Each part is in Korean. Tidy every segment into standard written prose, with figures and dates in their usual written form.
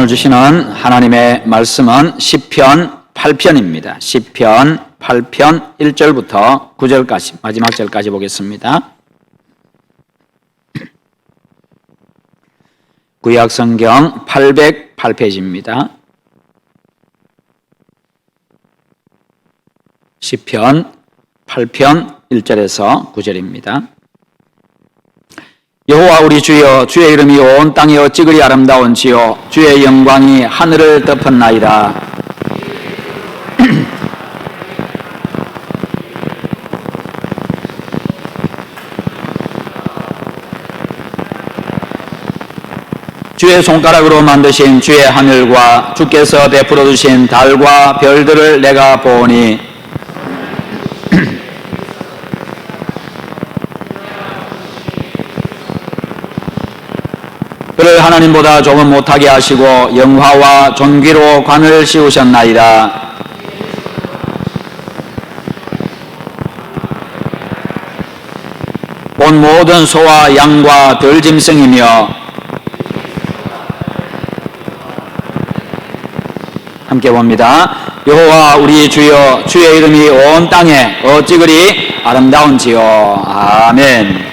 오늘 주시는 하나님의 말씀은 시편 8편입니다. 시편 8편 1절부터 9절까지 마지막 절까지 보겠습니다. 구약 성경 808페이지입니다. 시편 8편 1절에서 9절입니다. 여호와 우리 주여, 주의 이름이 온 땅에 어찌 그리 아름다운지요, 주의 영광이 하늘을 덮었나이다. 주의 손가락으로 만드신 주의 하늘과 주께서 베풀어 주신 달과 별들을 내가 보니 그를 하나님보다 조금 못하게 하시고 영화와 존귀로 관을 씌우셨나이다. 온 모든 소와 양과 들짐승이며 함께 봅니다. 여호와 우리 주여, 주의 이름이 온 땅에 어찌 그리 아름다운지요. 아멘.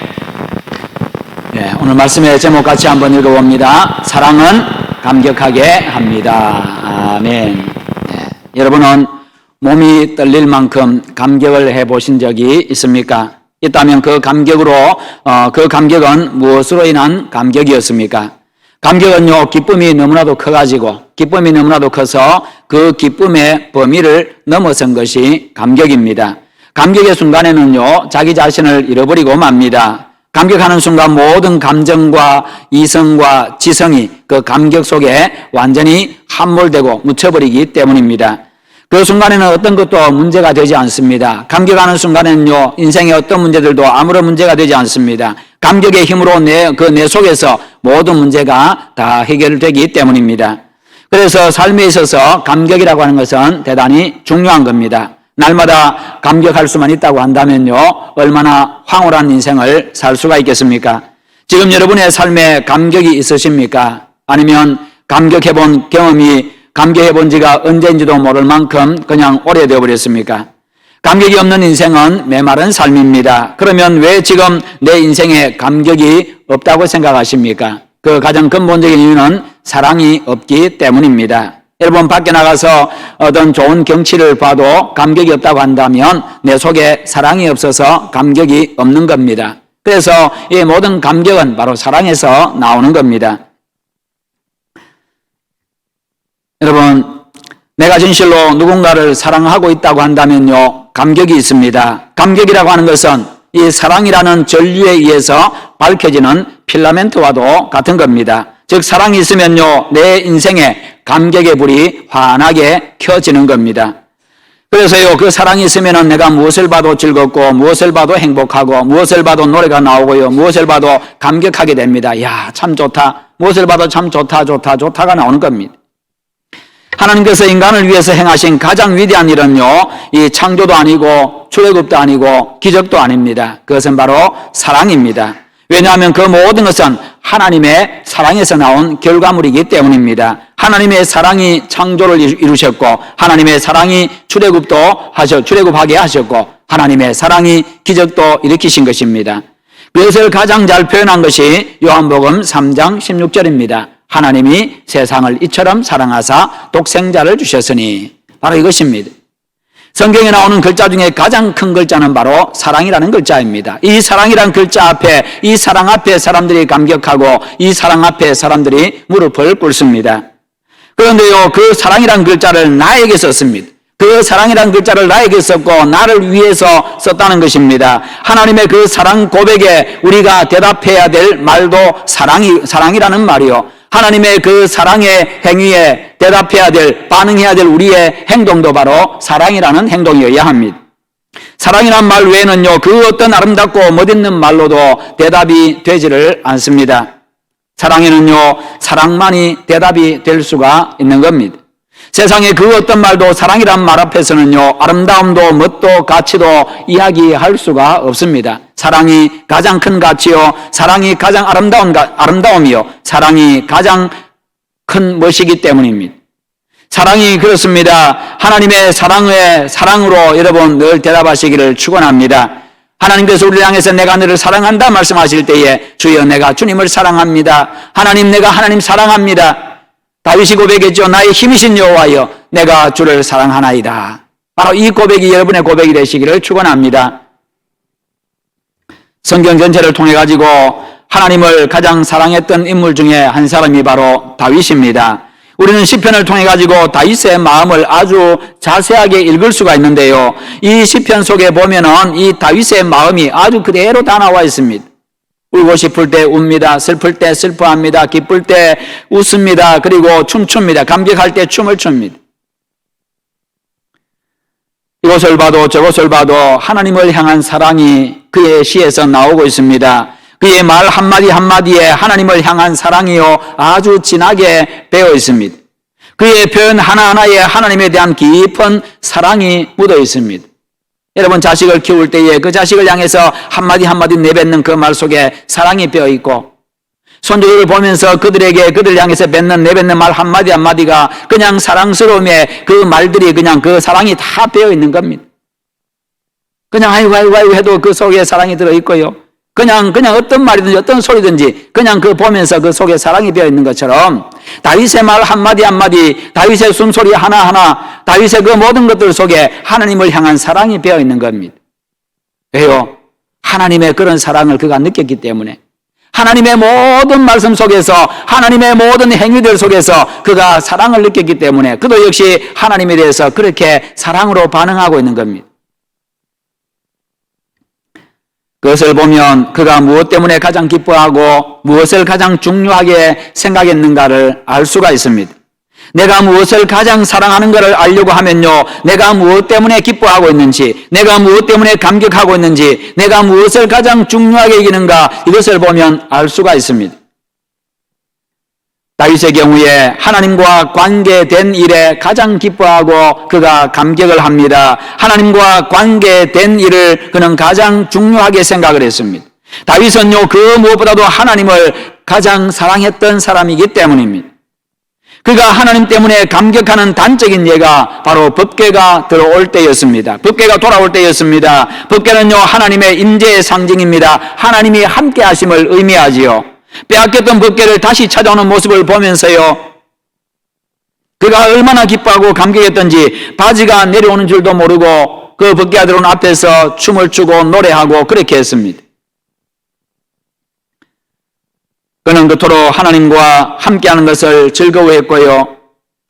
네, 오늘 말씀의 제목 같이 한번 읽어봅니다. 사랑은 감격하게 합니다. 아멘. 네, 여러분은 몸이 떨릴 만큼 감격을 해보신 적이 있습니까? 있다면 그 감격은 무엇으로 인한 감격이었습니까? 감격은요, 기쁨이 너무나도 커가지고, 기쁨이 너무나도 커서 그 기쁨의 범위를 넘어선 것이 감격입니다. 감격의 순간에는요, 자기 자신을 잃어버리고 맙니다. 감격하는 순간 모든 감정과 이성과 지성이 그 감격 속에 완전히 함몰되고 묻혀버리기 때문입니다. 그 순간에는 어떤 것도 문제가 되지 않습니다. 감격하는 순간에는요, 인생의 어떤 문제들도 아무런 문제가 되지 않습니다. 감격의 힘으로 내 속에서 모든 문제가 다 해결되기 때문입니다. 그래서 삶에 있어서 감격이라고 하는 것은 대단히 중요한 겁니다. 날마다 감격할 수만 있다고 한다면요, 얼마나 황홀한 인생을 살 수가 있겠습니까? 지금 여러분의 삶에 감격이 있으십니까? 아니면 감격해본 지가 언제인지도 모를 만큼 그냥 오래되어 버렸습니까? 감격이 없는 인생은 메마른 삶입니다. 그러면 왜 지금 내 인생에 감격이 없다고 생각하십니까? 그 가장 근본적인 이유는 사랑이 없기 때문입니다. 여러분, 밖에 나가서 어떤 좋은 경치를 봐도 감격이 없다고 한다면 내 속에 사랑이 없어서 감격이 없는 겁니다. 그래서 이 모든 감격은 바로 사랑에서 나오는 겁니다. 여러분, 내가 진실로 누군가를 사랑하고 있다고 한다면요, 감격이 있습니다. 감격이라고 하는 것은 이 사랑이라는 전류에 의해서 밝혀지는 필라멘트와도 같은 겁니다. 즉, 사랑이 있으면요, 내 인생에 감격의 불이 환하게 켜지는 겁니다. 그래서요, 그 사랑이 있으면은 내가 무엇을 봐도 즐겁고, 무엇을 봐도 행복하고, 무엇을 봐도 노래가 나오고요, 무엇을 봐도 감격하게 됩니다. 야, 참 좋다. 무엇을 봐도 참 좋다가 나오는 겁니다. 하나님께서 인간을 위해서 행하신 가장 위대한 일은요, 이 창조도 아니고, 출애굽도 아니고, 기적도 아닙니다. 그것은 바로 사랑입니다. 왜냐하면 그 모든 것은 하나님의 사랑에서 나온 결과물이기 때문입니다. 하나님의 사랑이 창조를 이루셨고, 하나님의 사랑이 출애굽하게 하셨고, 하나님의 사랑이 기적도 일으키신 것입니다. 그것을 가장 잘 표현한 것이 요한복음 3장 16절입니다. 하나님이 세상을 이처럼 사랑하사 독생자를 주셨으니, 바로 이것입니다. 성경에 나오는 글자 중에 가장 큰 글자는 바로 사랑이라는 글자입니다. 이 사랑이라는 글자 앞에, 이 사랑 앞에 사람들이 감격하고, 이 사랑 앞에 사람들이 무릎을 꿇습니다. 그런데요, 그 사랑이라는 글자를 나에게 썼습니다. 그 사랑이라는 글자를 나에게 썼고 나를 위해서 썼다는 것입니다. 하나님의 그 사랑 고백에 우리가 대답해야 될 말도 사랑이라는 말이요, 하나님의 그 사랑의 행위에 대답해야 될, 반응해야 될 우리의 행동도 바로 사랑이라는 행동이어야 합니다. 사랑이란 말 외에는요, 그 어떤 아름답고 멋있는 말로도 대답이 되지를 않습니다. 사랑에는요, 사랑만이 대답이 될 수가 있는 겁니다. 세상에 그 어떤 말도 사랑이란 말 앞에서는요, 아름다움도 멋도 가치도 이야기할 수가 없습니다. 사랑이 가장 큰 가치요, 사랑이 가장 아름다움이요, 사랑이 가장 큰 멋이기 때문입니다. 사랑이 그렇습니다. 하나님의 사랑으로 여러분 늘 대답하시기를 축원합니다. 하나님께서 우리를 향해서 내가 너를 사랑한다 말씀하실 때에 주여 내가 주님을 사랑합니다. 하나님 내가 하나님 사랑합니다. 다윗이 고백했죠. 나의 힘이신 여호와여 내가 주를 사랑하나이다. 바로 이 고백이 여러분의 고백이 되시기를 축원합니다. 성경 전체를 통해 가지고 하나님을 가장 사랑했던 인물 중에 한 사람이 바로 다윗입니다. 우리는 시편을 통해 가지고 다윗의 마음을 아주 자세하게 읽을 수가 있는데요. 이 시편 속에 보면은 이 다윗의 마음이 아주 그대로 다 나와 있습니다. 울고 싶을 때 웁니다. 슬플 때 슬퍼합니다. 기쁠 때 웃습니다. 그리고 춤춥니다. 감격할 때 춤을 춥니다. 이곳을 봐도 저곳을 봐도 하나님을 향한 사랑이 그의 시에서 나오고 있습니다. 그의 말 한마디 한마디에 하나님을 향한 사랑이요 아주 진하게 배어 있습니다. 그의 표현 하나하나에 하나님에 대한 깊은 사랑이 묻어 있습니다. 여러분 자식을 키울 때에 그 자식을 향해서 한마디 한마디 내뱉는 그 말 속에 사랑이 배어 있고, 손주들을 보면서 그들을 향해서 내뱉는 말 한마디 한마디가 그냥 사랑스러움에 그 말들이 그냥 그 사랑이 다 배어 있는 겁니다. 그냥 아이고 해도 그 속에 사랑이 들어 있고요. 그냥 어떤 말이든지 어떤 소리든지 그냥 그 보면서 그 속에 사랑이 배어 있는 것처럼 다윗의 말 한마디 한마디, 다윗의 숨소리 하나하나, 다윗의 그 모든 것들 속에 하나님을 향한 사랑이 배어 있는 겁니다. 왜요? 하나님의 그런 사랑을 그가 느꼈기 때문에, 하나님의 모든 말씀 속에서, 하나님의 모든 행위들 속에서 그가 사랑을 느꼈기 때문에 그도 역시 하나님에 대해서 그렇게 사랑으로 반응하고 있는 겁니다. 그것을 보면 그가 무엇 때문에 가장 기뻐하고 무엇을 가장 중요하게 생각했는가를 알 수가 있습니다. 내가 무엇을 가장 사랑하는가를 알려고 하면요, 내가 무엇 때문에 기뻐하고 있는지, 내가 무엇 때문에 감격하고 있는지, 내가 무엇을 가장 중요하게 여기는가, 이것을 보면 알 수가 있습니다. 다윗의 경우에 하나님과 관계된 일에 가장 기뻐하고 그가 감격을 합니다. 하나님과 관계된 일을 그는 가장 중요하게 생각을 했습니다. 다윗은요, 그 무엇보다도 하나님을 가장 사랑했던 사람이기 때문입니다. 그가 하나님 때문에 감격하는 단적인 예가 바로 법궤가 들어올 때였습니다. 법궤가 돌아올 때였습니다. 법궤는요, 하나님의 임재의 상징입니다. 하나님이 함께 하심을 의미하지요. 빼앗겼던 법궤를 다시 찾아오는 모습을 보면서요, 그가 얼마나 기뻐하고 감격했던지 바지가 내려오는 줄도 모르고 그 법궤가 들어온 앞에서 춤을 추고 노래하고 그렇게 했습니다. 그는 그토록 하나님과 함께하는 것을 즐거워했고요,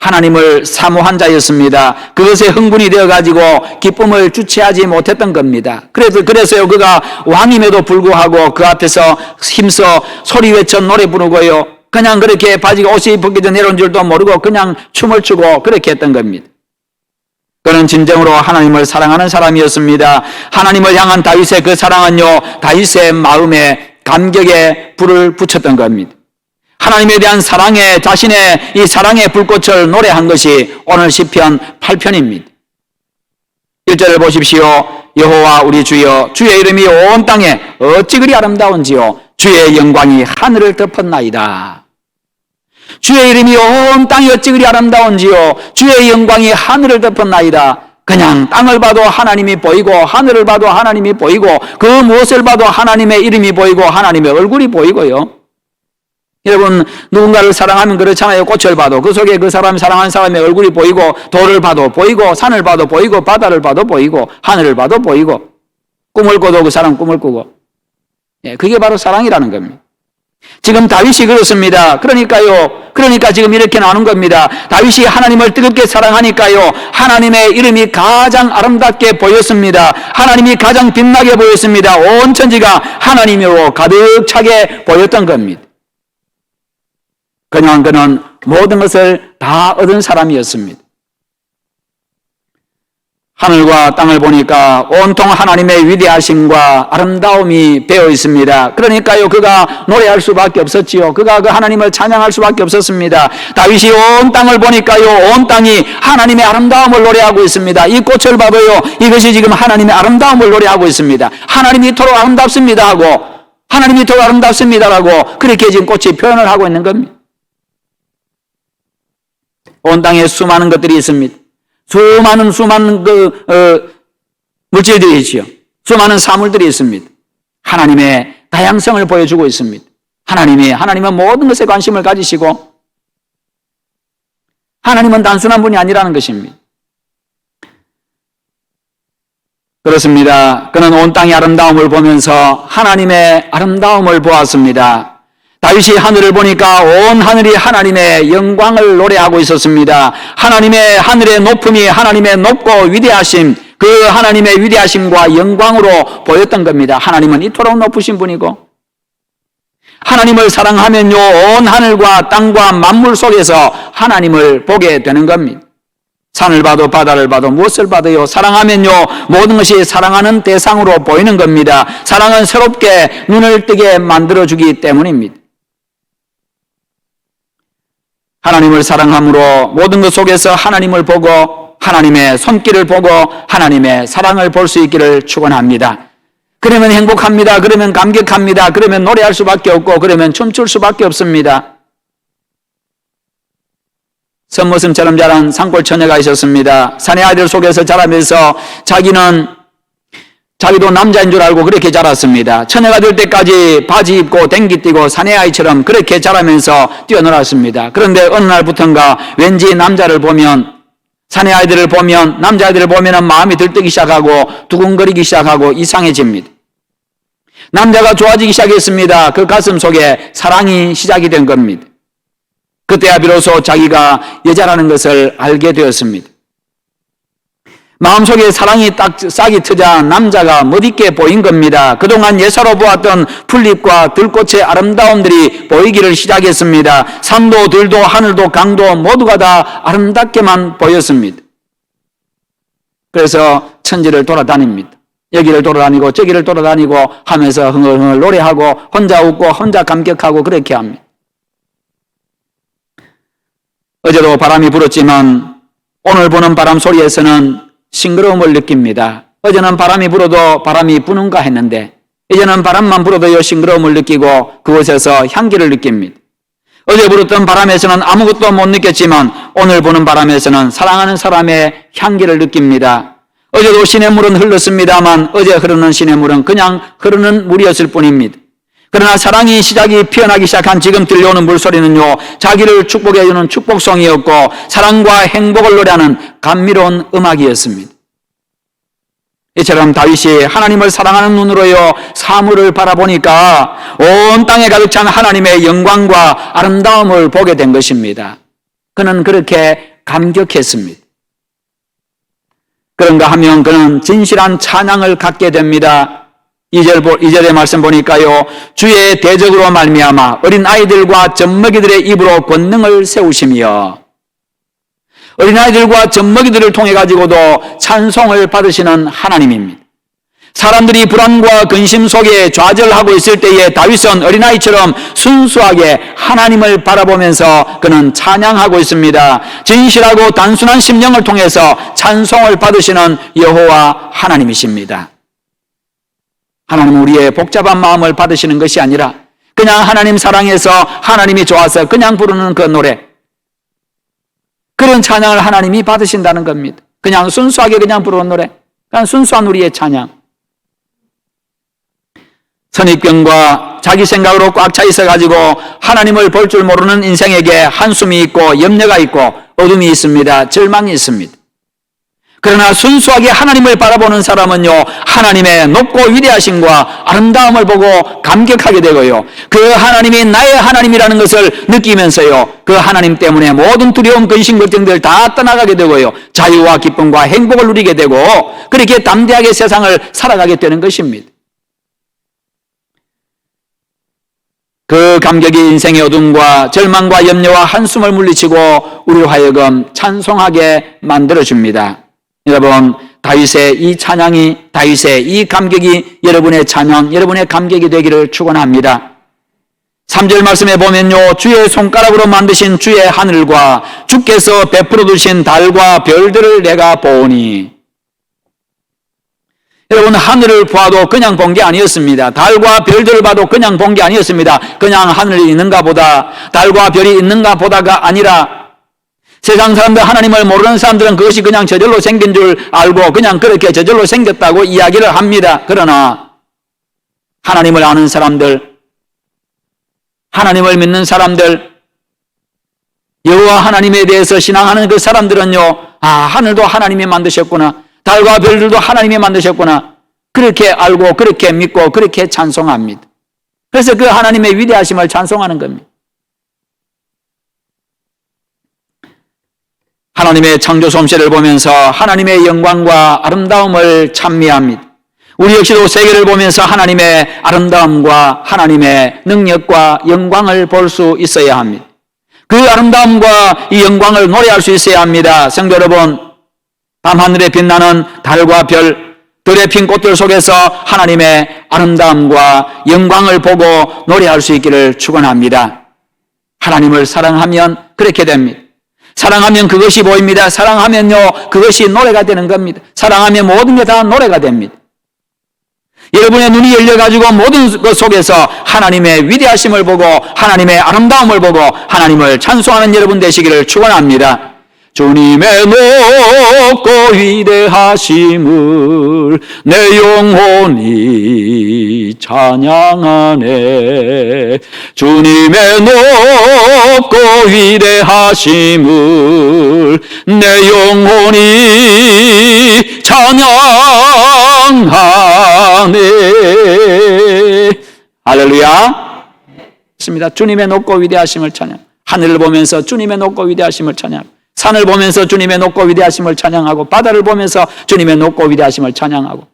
하나님을 사모한 자였습니다. 그것에 흥분이 되어가지고 기쁨을 주체하지 못했던 겁니다. 그래서요, 그가 왕임에도 불구하고 그 앞에서 힘써 소리 외쳐 노래 부르고요, 그냥 그렇게 바지가 옷이 벗겨져 내려온 줄도 모르고 그냥 춤을 추고 그렇게 했던 겁니다. 그는 진정으로 하나님을 사랑하는 사람이었습니다. 하나님을 향한 다윗의 그 사랑은요, 다윗의 마음에 감격에 불을 붙였던 겁니다. 하나님에 대한 사랑에, 자신의 이 사랑의 불꽃을 노래한 것이 오늘 시편 8편입니다. 1절을 보십시오. 여호와 우리 주여, 주의 이름이 온 땅에 어찌 그리 아름다운지요, 주의 영광이 하늘을 덮었나이다. 주의 이름이 온 땅에 어찌 그리 아름다운지요, 주의 영광이 하늘을 덮었나이다. 그냥 땅을 봐도 하나님이 보이고 하늘을 봐도 하나님이 보이고 그 무엇을 봐도 하나님의 이름이 보이고 하나님의 얼굴이 보이고요. 여러분, 누군가를 사랑하면 그렇잖아요. 꽃을 봐도 그 속에 그 사람 사랑하는 사람의 얼굴이 보이고, 돌을 봐도 보이고, 산을 봐도 보이고, 바다를 봐도 보이고, 하늘을 봐도 보이고, 꿈을 꿔도 그 사람 꿈을 꾸고, 그게 바로 사랑이라는 겁니다. 지금 다윗이 그렇습니다. 그러니까 지금 이렇게 나오는 겁니다. 다윗이 하나님을 뜨겁게 사랑하니까요, 하나님의 이름이 가장 아름답게 보였습니다. 하나님이 가장 빛나게 보였습니다. 온 천지가 하나님으로 가득 차게 보였던 겁니다. 그는 모든 것을 다 얻은 사람이었습니다. 하늘과 땅을 보니까 온통 하나님의 위대하심과 아름다움이 배어 있습니다. 그러니까요, 그가 노래할 수밖에 없었지요. 그가 그 하나님을 찬양할 수밖에 없었습니다. 다윗이 온 땅을 보니까요, 온 땅이 하나님의 아름다움을 노래하고 있습니다. 이 꽃을 봐도요, 이것이 지금 하나님의 아름다움을 노래하고 있습니다. 하나님이 이토록 아름답습니다 하고, 하나님이 이토록 아름답습니다라고 그렇게 지금 꽃이 표현을 하고 있는 겁니다. 온 땅에 수많은 것들이 있습니다. 수많은 물질들이 있지요. 수많은 사물들이 있습니다. 하나님의 다양성을 보여주고 있습니다. 하나님은 모든 것에 관심을 가지시고 하나님은 단순한 분이 아니라는 것입니다. 그렇습니다. 그는 온 땅의 아름다움을 보면서 하나님의 아름다움을 보았습니다. 다윗이 하늘을 보니까 온 하늘이 하나님의 영광을 노래하고 있었습니다. 하늘의 높음이 하나님의 높고 위대하심, 그 하나님의 위대하심과 영광으로 보였던 겁니다. 하나님은 이토록 높으신 분이고 하나님을 사랑하면요 온 하늘과 땅과 만물 속에서 하나님을 보게 되는 겁니다. 산을 봐도 바다를 봐도 무엇을 봐도요 사랑하면요 모든 것이 사랑하는 대상으로 보이는 겁니다. 사랑은 새롭게 눈을 뜨게 만들어주기 때문입니다. 하나님을 사랑함으로 모든 것 속에서 하나님을 보고 하나님의 손길을 보고 하나님의 사랑을 볼 수 있기를 축원합니다. 그러면 행복합니다. 그러면 감격합니다. 그러면 노래할 수밖에 없고 그러면 춤출 수밖에 없습니다. 선모습처럼 자란 산골 처녀가 있었습니다. 사내 아이들 속에서 자라면서 자기도 남자인 줄 알고 그렇게 자랐습니다. 처녀가 될 때까지 바지 입고 댕기 뛰고 사내 아이처럼 그렇게 자라면서 뛰어놀았습니다. 그런데 어느 날부터인가 왠지 사내 아이들을 보면 남자아이들을 보면 마음이 들뜨기 시작하고 두근거리기 시작하고 이상해집니다. 남자가 좋아지기 시작했습니다. 그 가슴 속에 사랑이 시작이 된 겁니다. 그때야 비로소 자기가 여자라는 것을 알게 되었습니다. 마음속에 사랑이 딱 싹이 트자 남자가 멋있게 보인 겁니다. 그동안 예사로 보았던 풀잎과 들꽃의 아름다움들이 보이기를 시작했습니다. 산도 들도 하늘도 강도 모두가 다 아름답게만 보였습니다. 그래서 천지를 돌아다닙니다. 여기를 돌아다니고 저기를 돌아다니고 하면서 흥얼흥얼 노래하고 혼자 웃고 혼자 감격하고 그렇게 합니다. 어제도 바람이 불었지만 오늘 부는 바람 소리에서는 싱그러움을 느낍니다. 어제는 바람이 불어도 바람이 부는가 했는데 이제는 바람만 불어도요 싱그러움을 느끼고 그곳에서 향기를 느낍니다. 어제 불었던 바람에서는 아무것도 못 느꼈지만 오늘 부는 바람에서는 사랑하는 사람의 향기를 느낍니다. 어제도 시냇물은 흘렀습니다만 어제 흐르는 시냇물은 그냥 흐르는 물이었을 뿐입니다. 그러나 사랑이 시작이 피어나기 시작한 지금 들려오는 물소리는요 자기를 축복해주는 축복송이었고 사랑과 행복을 노래하는 감미로운 음악이었습니다. 이처럼 다윗이 하나님을 사랑하는 눈으로요 사물을 바라보니까 온 땅에 가득 찬 하나님의 영광과 아름다움을 보게 된 것입니다. 그는 그렇게 감격했습니다. 그런가 하면 그는 진실한 찬양을 갖게 됩니다. 2절의 말씀 보니까요 주의 대적으로 말미암아 어린 아이들과 젖먹이들의 입으로 권능을 세우시며 어린 아이들과 젖먹이들을 통해 가지고도 찬송을 받으시는 하나님입니다. 사람들이 불안과 근심 속에 좌절하고 있을 때에 다윗은 어린아이처럼 순수하게 하나님을 바라보면서 그는 찬양하고 있습니다. 진실하고 단순한 심령을 통해서 찬송을 받으시는 여호와 하나님이십니다. 하나님은 우리의 복잡한 마음을 받으시는 것이 아니라 그냥 하나님 사랑해서 하나님이 좋아서 그냥 부르는 그 노래, 그런 찬양을 하나님이 받으신다는 겁니다. 그냥 순수하게 그냥 부르는 노래, 그냥 순수한 우리의 찬양. 선입견과 자기 생각으로 꽉 차 있어가지고 하나님을 볼 줄 모르는 인생에게 한숨이 있고 염려가 있고 어둠이 있습니다. 절망이 있습니다. 그러나 순수하게 하나님을 바라보는 사람은요 하나님의 높고 위대하심과 아름다움을 보고 감격하게 되고요 그 하나님이 나의 하나님이라는 것을 느끼면서요 그 하나님 때문에 모든 두려움, 근심, 걱정들 다 떠나가게 되고요 자유와 기쁨과 행복을 누리게 되고 그렇게 담대하게 세상을 살아가게 되는 것입니다. 그 감격이 인생의 어둠과 절망과 염려와 한숨을 물리치고 우리로 하여금 찬송하게 만들어줍니다. 여러분, 다윗의 이 찬양이, 다윗의 이 감격이 여러분의 찬양, 여러분의 감격이 되기를 축원합니다. 3절 말씀에 보면요 주의 손가락으로 만드신 주의 하늘과 주께서 베풀어 두신 달과 별들을 내가 보오니. 여러분, 하늘을 봐도 그냥 본 게 아니었습니다. 달과 별들을 봐도 그냥 본 게 아니었습니다. 그냥 하늘이 있는가 보다, 달과 별이 있는가 보다가 아니라 세상 사람들, 하나님을 모르는 사람들은 그것이 그냥 저절로 생긴 줄 알고 그냥 그렇게 저절로 생겼다고 이야기를 합니다. 그러나 하나님을 아는 사람들, 하나님을 믿는 사람들, 여호와 하나님에 대해서 신앙하는 그 사람들은요, 하늘도 하나님이 만드셨구나, 달과 별들도 하나님이 만드셨구나, 그렇게 알고 그렇게 믿고 그렇게 찬송합니다. 그래서 그 하나님의 위대하심을 찬송하는 겁니다. 하나님의 창조 솜씨를 보면서 하나님의 영광과 아름다움을 찬미합니다. 우리 역시도 세계를 보면서 하나님의 아름다움과 하나님의 능력과 영광을 볼 수 있어야 합니다. 그 아름다움과 이 영광을 노래할 수 있어야 합니다. 성도 여러분, 밤하늘에 빛나는 달과 별, 들에 핀 꽃들 속에서 하나님의 아름다움과 영광을 보고 노래할 수 있기를 축원합니다. 하나님을 사랑하면 그렇게 됩니다. 사랑하면 그것이 보입니다. 사랑하면요, 그것이 노래가 되는 겁니다. 사랑하면 모든 게 다 노래가 됩니다. 여러분의 눈이 열려가지고 모든 것 속에서 하나님의 위대하심을 보고 하나님의 아름다움을 보고 하나님을 찬송하는 여러분 되시기를 축원합니다. 주님의 높고 위대하심을 내 영혼이 찬양하네. 주님의 높고 위대하심을 내 영혼이 찬양하네. 할렐루야. 있습니다. 주님의 높고 위대하심을 찬양. 하늘을 보면서 주님의 높고 위대하심을 찬양. 산을 보면서 주님의 높고 위대하심을 찬양하고, 바다를 보면서 주님의 높고 위대하심을 찬양하고.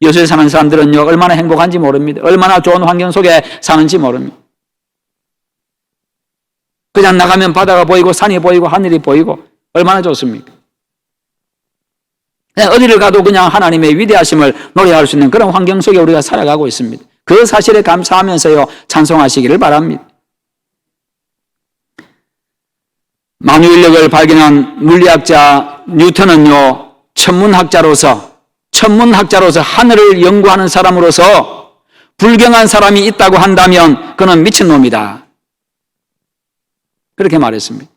요새 사는 사람들은요, 얼마나 행복한지 모릅니다. 얼마나 좋은 환경 속에 사는지 모릅니다. 그냥 나가면 바다가 보이고 산이 보이고 하늘이 보이고 얼마나 좋습니까? 그냥 어디를 가도 그냥 하나님의 위대하심을 노래할 수 있는 그런 환경 속에 우리가 살아가고 있습니다. 그 사실에 감사하면서요, 찬송하시기를 바랍니다. 만유인력을 발견한 물리학자 뉴턴은요, 천문학자로서 하늘을 연구하는 사람으로서 불경한 사람이 있다고 한다면 그는 미친놈이다, 그렇게 말했습니다.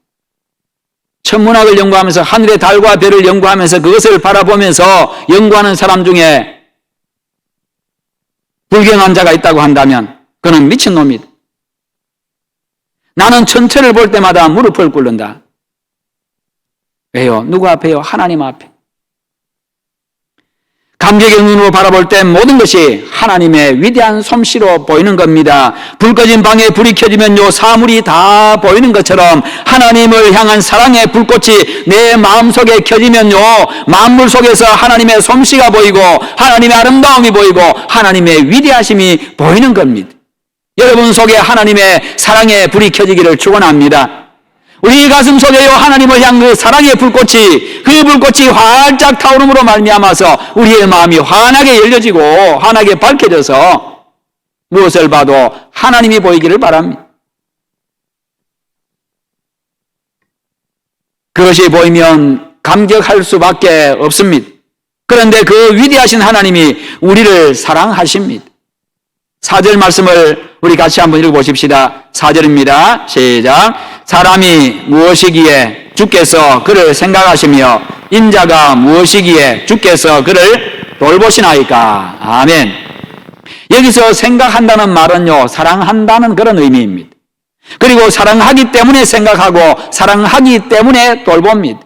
천문학을 연구하면서 하늘의 달과 별을 연구하면서 그것을 바라보면서 연구하는 사람 중에 불경한 자가 있다고 한다면 그는 미친놈이다. 나는 천체를 볼 때마다 무릎을 꿇는다. 왜요? 누구 앞에요? 하나님 앞에. 감격의 눈으로 바라볼 때 모든 것이 하나님의 위대한 솜씨로 보이는 겁니다. 불 꺼진 방에 불이 켜지면요, 사물이 다 보이는 것처럼 하나님을 향한 사랑의 불꽃이 내 마음속에 켜지면요, 만물 속에서 하나님의 솜씨가 보이고 하나님의 아름다움이 보이고 하나님의 위대하심이 보이는 겁니다. 여러분 속에 하나님의 사랑의 불이 켜지기를 축원합니다. 우리 가슴 속에요, 하나님을 향한 그 사랑의 불꽃이, 그 불꽃이 활짝 타오름으로 말미암아서 우리의 마음이 환하게 열려지고 환하게 밝혀져서 무엇을 봐도 하나님이 보이기를 바랍니다. 그것이 보이면 감격할 수밖에 없습니다. 그런데 그 위대하신 하나님이 우리를 사랑하십니다. 4절 말씀을 우리 같이 한번 읽어보십시다. 4절입니다. 시작. 사람이 무엇이기에 주께서 그를 생각하시며 인자가 무엇이기에 주께서 그를 돌보시나이까. 아멘. 여기서 생각한다는 말은요, 사랑한다는 그런 의미입니다. 그리고 사랑하기 때문에 생각하고 사랑하기 때문에 돌봅니다.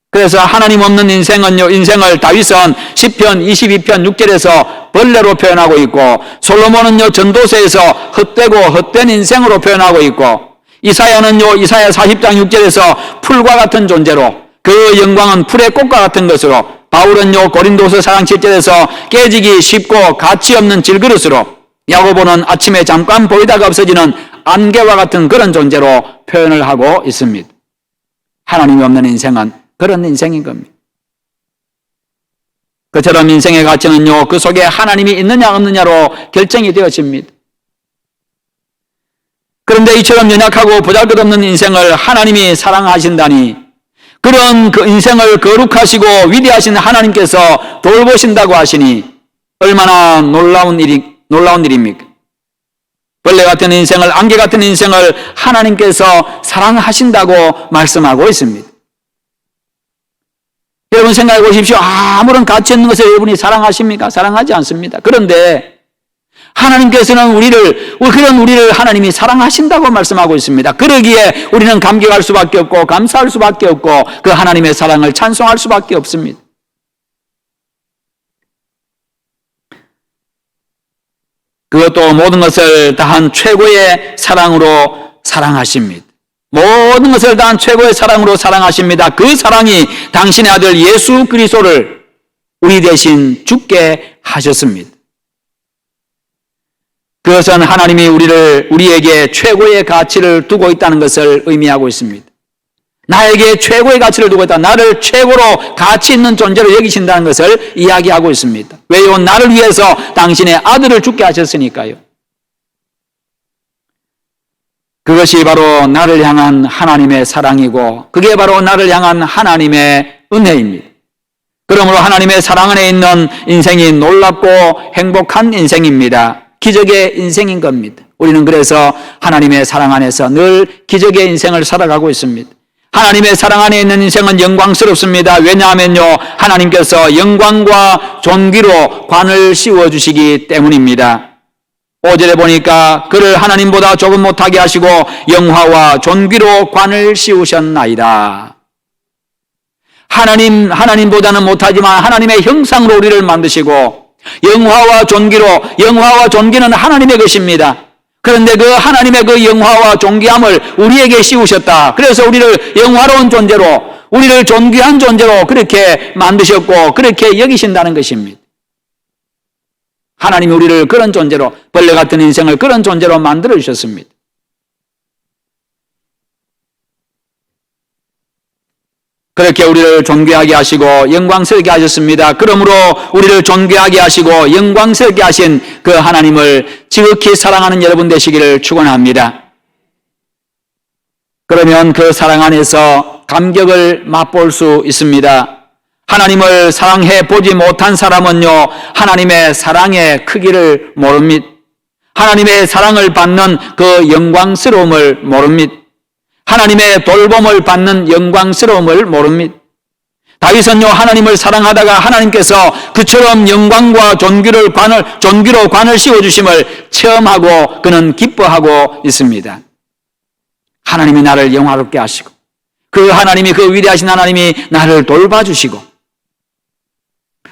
그래서 하나님 없는 인생은요, 인생을 다윗은 시편 22편 6절에서 벌레로 표현하고 있고, 솔로몬은요, 전도서에서 헛되고 헛된 인생으로 표현하고 있고, 이사야는요, 이사야 40장 6절에서 풀과 같은 존재로, 그 영광은 풀의 꽃과 같은 것으로, 바울은요, 고린도서 4장 7절에서 깨지기 쉽고 가치 없는 질그릇으로, 야고보는 아침에 잠깐 보이다가 없어지는 안개와 같은 그런 존재로 표현을 하고 있습니다. 하나님이 없는 인생은 그런 인생인 겁니다. 그처럼 인생의 가치는요, 그 속에 하나님이 있느냐 없느냐로 결정이 되어집니다. 그런데 이처럼 연약하고 보잘것없는 인생을 하나님이 사랑하신다니, 그런 그 인생을 거룩하시고 위대하신 하나님께서 돌보신다고 하시니 얼마나 놀라운 일입니까? 벌레 같은 인생을, 안개 같은 인생을 하나님께서 사랑하신다고 말씀하고 있습니다. 여러분 생각해 보십시오. 아무런 가치 없는 것을 여러분이 사랑하십니까? 사랑하지 않습니다. 그런데 하나님께서는 그런 우리를 하나님이 사랑하신다고 말씀하고 있습니다. 그러기에 우리는 감격할 수밖에 없고 감사할 수밖에 없고 그 하나님의 사랑을 찬송할 수밖에 없습니다. 그것도 모든 것을 다한 최고의 사랑으로 사랑하십니다. 모든 것을 다한 최고의 사랑으로 사랑하십니다. 그 사랑이 당신의 아들 예수 그리스도를 우리 대신 죽게 하셨습니다. 그것은 하나님이 우리에게 최고의 가치를 두고 있다는 것을 의미하고 있습니다. 나에게 최고의 가치를 두고 있다. 나를 최고로 가치 있는 존재로 여기신다는 것을 이야기하고 있습니다. 왜요? 나를 위해서 당신의 아들을 죽게 하셨으니까요. 그것이 바로 나를 향한 하나님의 사랑이고 그게 바로 나를 향한 하나님의 은혜입니다. 그러므로 하나님의 사랑 안에 있는 인생이 놀랍고 행복한 인생입니다. 기적의 인생인 겁니다. 우리는 그래서 하나님의 사랑 안에서 늘 기적의 인생을 살아가고 있습니다. 하나님의 사랑 안에 있는 인생은 영광스럽습니다. 왜냐하면요, 하나님께서 영광과 존귀로 관을 씌워주시기 때문입니다. 5절에 보니까 그를 하나님보다 조금 못하게 하시고 영화와 존귀로 관을 씌우셨나이다. 하나님보다는 못하지만 하나님의 형상으로 우리를 만드시고 영화와 존귀는 하나님의 것입니다. 그런데 그 하나님의 그 영화와 존귀함을 우리에게 씌우셨다. 그래서 우리를 영화로운 존재로, 우리를 존귀한 존재로 그렇게 만드셨고 그렇게 여기신다는 것입니다. 하나님이 우리를 그런 존재로, 벌레 같은 인생을 그런 존재로 만들어 주셨습니다. 그렇게 우리를 존귀하게 하시고 영광스럽게 하셨습니다. 그러므로 우리를 존귀하게 하시고 영광스럽게 하신 그 하나님을 지극히 사랑하는 여러분 되시기를 축원합니다. 그러면 그 사랑 안에서 감격을 맛볼 수 있습니다. 하나님을 사랑해 보지 못한 사람은요, 하나님의 사랑의 크기를 모릅니다. 하나님의 사랑을 받는 그 영광스러움을 모릅니다. 하나님의 돌봄을 받는 영광스러움을 모릅니다. 다윗은요, 하나님을 사랑하다가 하나님께서 그처럼 영광과 존귀로 관을 씌워주심을 체험하고 그는 기뻐하고 있습니다. 하나님이 나를 영화롭게 하시고 그 위대하신 하나님이 나를 돌봐주시고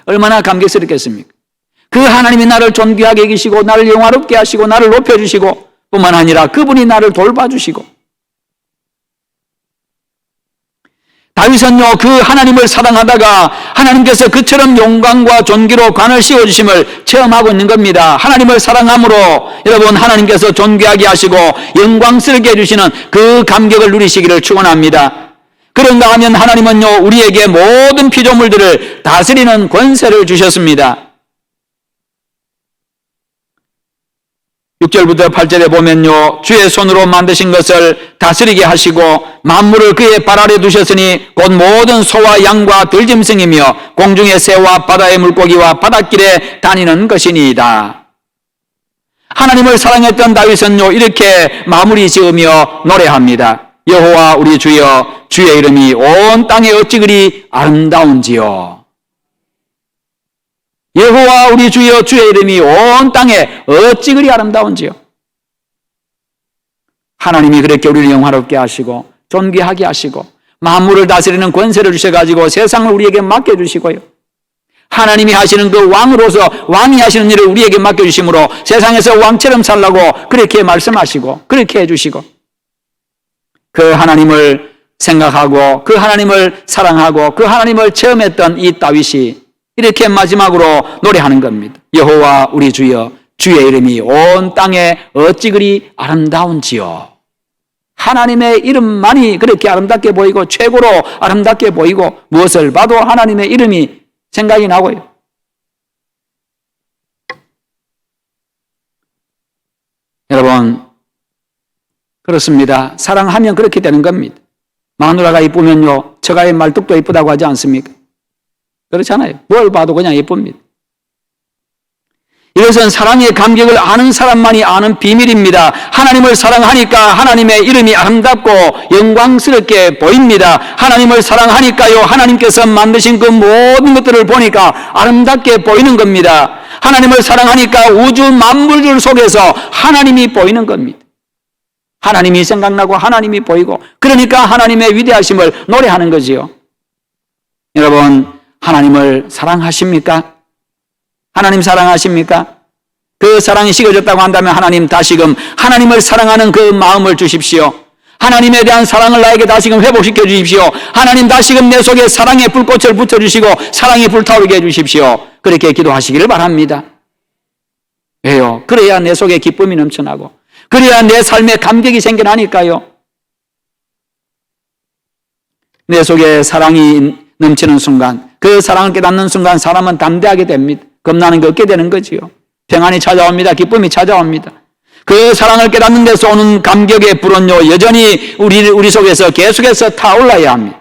얼마나 감격스럽겠습니까? 그 하나님이 나를 존귀하게 여기시고 나를 영화롭게 하시고 나를 높여주시고 뿐만 아니라 그분이 나를 돌봐주시고 다윗은요, 그 하나님을 사랑하다가 하나님께서 그처럼 영광과 존귀로 관을 씌워주심을 체험하고 있는 겁니다. 하나님을 사랑함으로 여러분 하나님께서 존귀하게 하시고 영광스럽게 해주시는 그 감격을 누리시기를 축원합니다. 그런가 하면 하나님은요, 우리에게 모든 피조물들을 다스리는 권세를 주셨습니다. 6절부터 8절에 보면요, 주의 손으로 만드신 것을 다스리게 하시고 만물을 그의 발 아래 두셨으니 곧 모든 소와 양과 들짐승이며 공중의 새와 바다의 물고기와 바닷길에 다니는 것이니이다. 하나님을 사랑했던 다윗은요, 이렇게 마무리 지으며 노래합니다. 여호와 우리 주여, 주의 이름이 온 땅에 어찌 그리 아름다운지요. 여호와 우리 주여, 주의 이름이 온 땅에 어찌 그리 아름다운지요. 하나님이 그렇게 우리를 영화롭게 하시고 존귀하게 하시고 만물을 다스리는 권세를 주셔가지고 세상을 우리에게 맡겨주시고요, 하나님이 하시는 그 왕이 하시는 일을 우리에게 맡겨주심으로 세상에서 왕처럼 살라고 그렇게 말씀하시고 그렇게 해주시고, 그 하나님을 생각하고 그 하나님을 사랑하고 그 하나님을 체험했던 이 다윗이 이렇게 마지막으로 노래하는 겁니다. 여호와 우리 주여, 주의 이름이 온 땅에 어찌 그리 아름다운지요. 하나님의 이름만이 그렇게 아름답게 보이고 최고로 아름답게 보이고 무엇을 봐도 하나님의 이름이 생각이 나고요. 여러분, 그렇습니다. 사랑하면 그렇게 되는 겁니다. 마누라가 이쁘면요, 처가의 말뚝도 이쁘다고 하지 않습니까? 그렇잖아요. 뭘 봐도 그냥 예쁩니다. 이것은 사랑의 감격을 아는 사람만이 아는 비밀입니다. 하나님을 사랑하니까 하나님의 이름이 아름답고 영광스럽게 보입니다. 하나님을 사랑하니까요, 하나님께서 만드신 그 모든 것들을 보니까 아름답게 보이는 겁니다. 하나님을 사랑하니까 우주 만물들 속에서 하나님이 보이는 겁니다. 하나님이 생각나고 하나님이 보이고, 그러니까 하나님의 위대하심을 노래하는 거지요. 여러분, 하나님을 사랑하십니까? 하나님 사랑하십니까? 그 사랑이 식어졌다고 한다면 하나님 다시금 하나님을 사랑하는 그 마음을 주십시오. 하나님에 대한 사랑을 나에게 다시금 회복시켜 주십시오. 하나님 다시금 내 속에 사랑의 불꽃을 붙여주시고 사랑이 불타오르게 해주십시오. 그렇게 기도하시기를 바랍니다. 왜요? 그래야 내 속에 기쁨이 넘쳐나고, 그래야 내 삶에 감격이 생겨나니까요. 내 속에 사랑이 넘치는 순간, 그 사랑을 깨닫는 순간 사람은 담대하게 됩니다. 겁나는 게 없게 되는 거지요. 평안이 찾아옵니다. 기쁨이 찾아옵니다. 그 사랑을 깨닫는 데서 오는 감격의 불은요, 여전히 우리 속에서 계속해서 타올라야 합니다.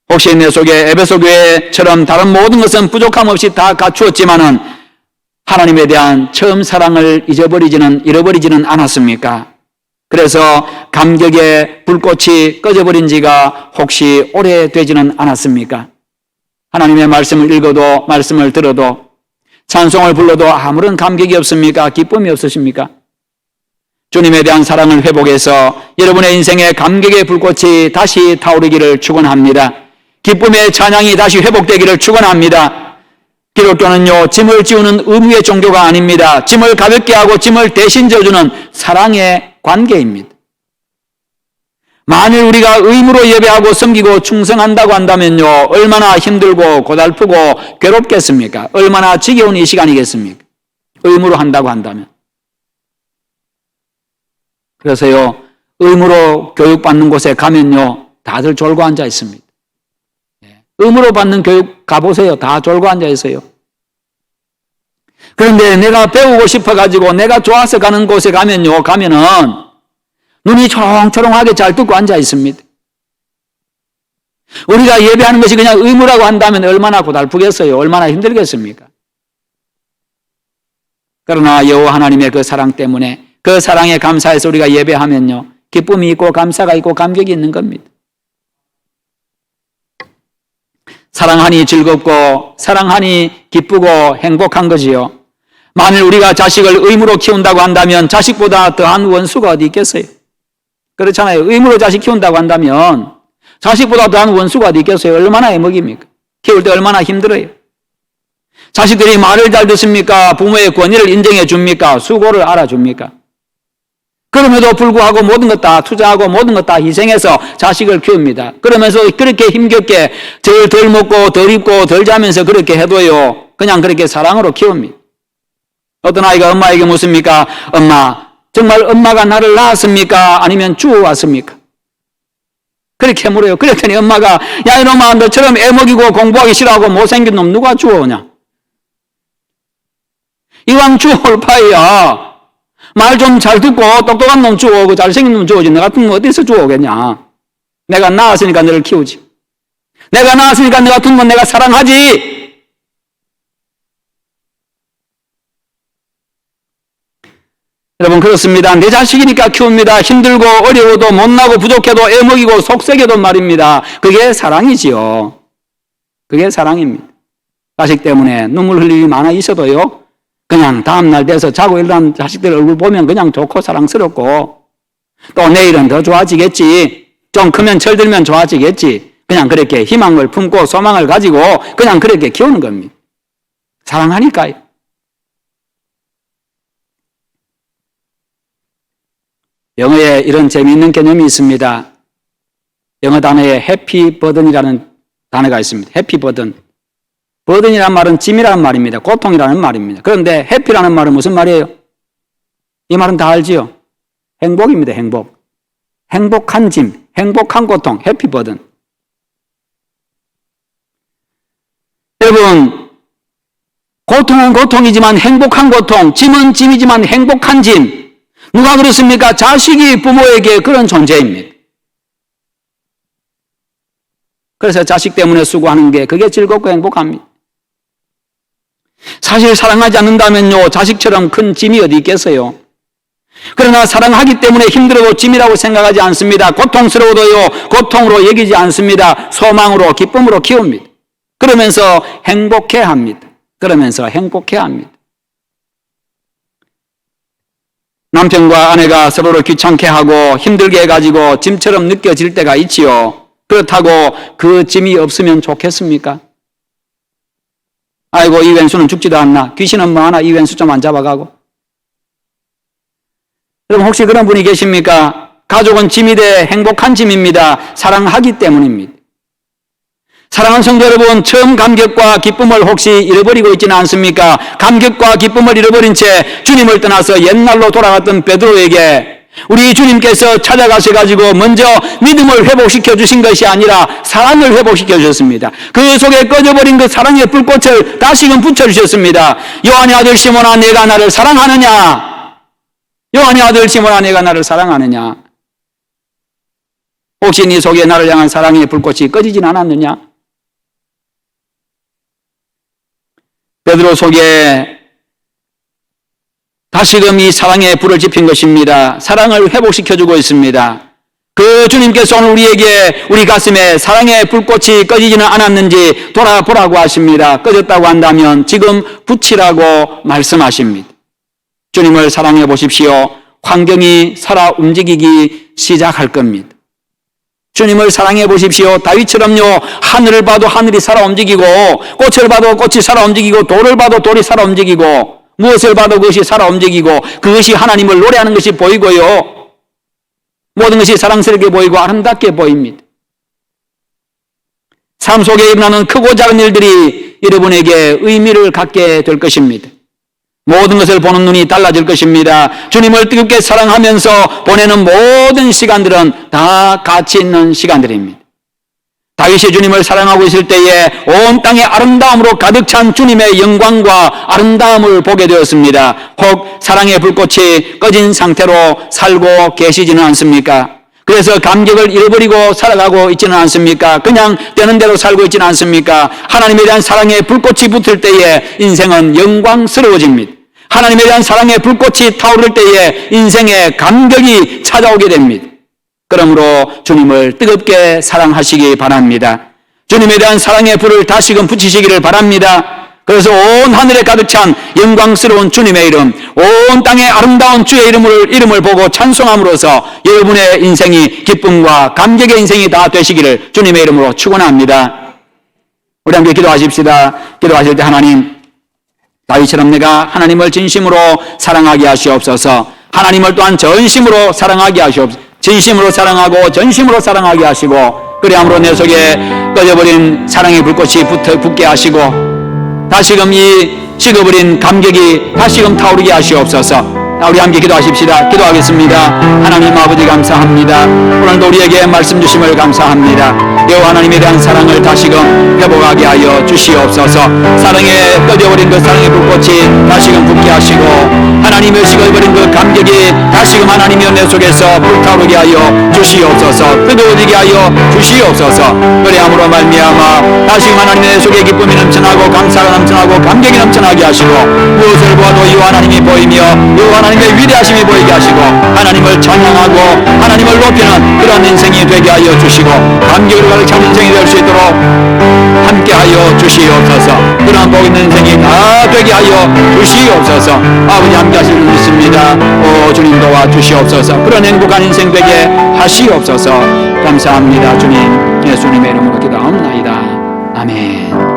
혹시 내 속에 에베소 교회처럼 다른 모든 것은 부족함 없이 다 갖추었지만은 하나님에 대한 처음 사랑을 잃어버리지는 않았습니까? 그래서 감격의 불꽃이 꺼져버린 지가 혹시 오래되지는 않았습니까? 하나님의 말씀을 읽어도, 말씀을 들어도, 찬송을 불러도 아무런 감격이 없습니까? 기쁨이 없으십니까? 주님에 대한 사랑을 회복해서 여러분의 인생에 감격의 불꽃이 다시 타오르기를 축원합니다. 기쁨의 찬양이 다시 회복되기를 축원합니다. 기독교는요, 짐을 지우는 의무의 종교가 아닙니다. 짐을 가볍게 하고 짐을 대신 져주는 사랑의 관계입니다. 만일 우리가 의무로 예배하고 섬기고 충성한다고 한다면요, 얼마나 힘들고 고달프고 괴롭겠습니까? 얼마나 지겨운 이 시간이겠습니까? 의무로 한다고 한다면. 그래서요, 의무로 교육받는 곳에 가면요, 다들 졸고 앉아 있습니다. 의무로 받는 교육 가보세요. 다 졸고 앉아 있어요. 그런데 내가 배우고 싶어가지고 내가 좋아서 가는 곳에 가면은 눈이 초롱초롱하게 잘 뜨고 앉아 있습니다. 우리가 예배하는 것이 그냥 의무라고 한다면 얼마나 고달프겠어요? 얼마나 힘들겠습니까? 그러나 여호와 하나님의 그 사랑 때문에, 그 사랑에 감사해서 우리가 예배하면요, 기쁨이 있고 감사가 있고 감격이 있는 겁니다. 사랑하니 즐겁고 사랑하니 기쁘고 행복한 거지요. 만일 우리가 자식을 의무로 키운다고 한다면 자식보다 더한 원수가 어디 있겠어요? 그렇잖아요. 의무로 자식 키운다고 한다면 자식보다 더한 원수가 어디 있겠어요? 얼마나 애먹입니까? 키울 때 얼마나 힘들어요. 자식들이 말을 잘 듣습니까? 부모의 권위를 인정해 줍니까? 수고를 알아줍니까? 그럼에도 불구하고 모든 것 다 투자하고 모든 것 다 희생해서 자식을 키웁니다. 그러면서 그렇게 힘겹게 덜 먹고 덜 입고 덜 자면서 그렇게 해도요, 그냥 그렇게 사랑으로 키웁니다. 어떤 아이가 엄마에게 묻습니까? 엄마, 정말 엄마가 나를 낳았습니까? 아니면 주워왔습니까? 그렇게 물어요. 그랬더니 엄마가, 야 이놈아, 너처럼 애먹이고 공부하기 싫어하고 못생긴 놈 누가 주워오냐? 이왕 주워올 파이야 말 좀 잘 듣고 똑똑한 놈 주워오고 잘생긴 놈 주워오지. 너 같은 놈 어디서 주워오겠냐? 내가 낳았으니까 너를 키우지. 내가 낳았으니까 너 같은 건 내가 사랑하지. 여러분, 그렇습니다. 내 자식이니까 키웁니다. 힘들고 어려워도 못나고 부족해도 애먹이고 속썩여도 말입니다. 그게 사랑이지요. 그게 사랑입니다. 자식 때문에 눈물 흘릴 일이 많아 있어도요, 그냥 다음날 돼서 자고 일어난 자식들 얼굴 보면 그냥 좋고 사랑스럽고, 또 내일은 더 좋아지겠지, 좀 크면 철들면 좋아지겠지, 그냥 그렇게 희망을 품고 소망을 가지고 그냥 그렇게 키우는 겁니다. 사랑하니까요. 영어에 이런 재미있는 개념이 있습니다. 영어 단어에 해피 버든이라는 단어가 있습니다. 해피 버든. 버든이라는 말은 짐이라는 말입니다. 고통이라는 말입니다. 그런데 해피라는 말은 무슨 말이에요? 이 말은 다 알지요? 행복입니다. 행복. 행복한 짐, 행복한 고통, 해피 버든. 여러분, 고통은 고통이지만 행복한 고통, 짐은 짐이지만 행복한 짐. 누가 그렇습니까? 자식이 부모에게 그런 존재입니다. 그래서 자식 때문에 수고하는 게 그게 즐겁고 행복합니다. 사실 사랑하지 않는다면요, 자식처럼 큰 짐이 어디 있겠어요? 그러나 사랑하기 때문에 힘들어도 짐이라고 생각하지 않습니다. 고통스러워도요, 고통으로 여기지 않습니다. 소망으로, 기쁨으로 키웁니다. 그러면서 행복해 합니다. 그러면서 행복해 합니다. 남편과 아내가 서로를 귀찮게 하고 힘들게 해가지고 짐처럼 느껴질 때가 있지요. 그렇다고 그 짐이 없으면 좋겠습니까? 아이고, 이 왼수는 죽지도 않나? 귀신은 뭐하나? 이 왼수 좀 안 잡아가고. 여러분, 혹시 그런 분이 계십니까? 가족은 짐이 돼 행복한 짐입니다. 사랑하기 때문입니다. 사랑하는 성도 여러분, 처음 감격과 기쁨을 혹시 잃어버리고 있지는 않습니까? 감격과 기쁨을 잃어버린 채 주님을 떠나서 옛날로 돌아갔던 베드로에게 우리 주님께서 찾아가셔가지고 먼저 믿음을 회복시켜 주신 것이 아니라 사랑을 회복시켜 주셨습니다. 그 속에 꺼져버린 그 사랑의 불꽃을 다시금 붙여주셨습니다. 요한의 아들 시몬아, 내가 나를 사랑하느냐? 요한의 아들 시몬아, 내가 나를 사랑하느냐? 혹시 네 속에 나를 향한 사랑의 불꽃이 꺼지진 않았느냐? 베드로 속에 다시금 이 사랑의 불을 지핀 것입니다. 사랑을 회복시켜주고 있습니다. 그 주님께서 오늘 우리에게 우리 가슴에 사랑의 불꽃이 꺼지지는 않았는지 돌아보라고 하십니다. 꺼졌다고 한다면 지금 붙이라고 말씀하십니다. 주님을 사랑해 보십시오. 환경이 살아 움직이기 시작할 겁니다. 주님을 사랑해 보십시오. 다윗처럼요, 하늘을 봐도 하늘이 살아 움직이고, 꽃을 봐도 꽃이 살아 움직이고, 돌을 봐도 돌이 살아 움직이고, 무엇을 봐도 그것이 살아 움직이고, 그것이 하나님을 노래하는 것이 보이고요, 모든 것이 사랑스럽게 보이고 아름답게 보입니다. 삶 속에 일어나는 크고 작은 일들이 여러분에게 의미를 갖게 될 것입니다. 모든 것을 보는 눈이 달라질 것입니다. 주님을 뜨겁게 사랑하면서 보내는 모든 시간들은 다 가치 있는 시간들입니다. 다윗이 주님을 사랑하고 있을 때에 온 땅의 아름다움으로 가득 찬 주님의 영광과 아름다움을 보게 되었습니다. 혹 사랑의 불꽃이 꺼진 상태로 살고 계시지는 않습니까? 그래서 감격을 잃어버리고 살아가고 있지는 않습니까? 그냥 되는 대로 살고 있지는 않습니까? 하나님에 대한 사랑의 불꽃이 붙을 때에 인생은 영광스러워집니다. 하나님에 대한 사랑의 불꽃이 타오를 때에 인생의 감격이 찾아오게 됩니다. 그러므로 주님을 뜨겁게 사랑하시기 바랍니다. 주님에 대한 사랑의 불을 다시금 붙이시기를 바랍니다. 그래서 온 하늘에 가득 찬 영광스러운 주님의 이름, 온 땅의 아름다운 주의 이름을 보고 찬송함으로써 여러분의 인생이 기쁨과 감격의 인생이 다 되시기를 주님의 이름으로 축원합니다. 우리 함께 기도하십시다. 기도하실 때 하나님, 다윗처럼 내가 하나님을 진심으로 사랑하게 하시옵소서. 하나님을 또한 전심으로 사랑하게 하시옵소서. 진심으로 사랑하고 전심으로 사랑하게 하시고, 그리함으로 내 속에 꺼져버린 사랑의 불꽃이 붙게 하시고, 다시금 이 식어버린 감격이 다시금 타오르게 하시옵소서. 우리 함께 기도하십시다. 기도하겠습니다. 하나님 아버지 감사합니다. 오늘도 우리에게 말씀 주심을 감사합니다. 여호와 하나님에 대한 사랑을 다시금 회복하게 하여 주시옵소서. 사랑에 꺼져버린 그 사랑의 불꽃이 다시금 붙게 하시고, 하나님의 식어버린 그 감격이 다시금 하나님의 내 속에서 불타오르게 하여 주시옵소서. 뜨거워지게 하여 주시옵소서. 그래함으로 말미암아 다시금 하나님의 내 속에 기쁨이 넘쳐나고 감사가 넘쳐나고 감격이 넘쳐나게 하시고, 무엇을 보아도 여호와 하나님이 보이며 여호와 하나님의 위대하심이 보이게 하시고, 하나님을 찬양하고 하나님을 높이는 그런 인생이 되게 하여 주시고, 감격으로 가득 찬 인생이 될 수 있도록 함께하여 주시옵소서. 그런 복 있는 인생이 다 되게 하여 주시옵소서. 아버지 함께 하실 줄 믿습니다. 오 주님 도와 주시옵소서. 그런 행복한 인생 되게 하시옵소서. 감사합니다. 주님, 예수님의 이름으로 기도하옵나이다. 아멘.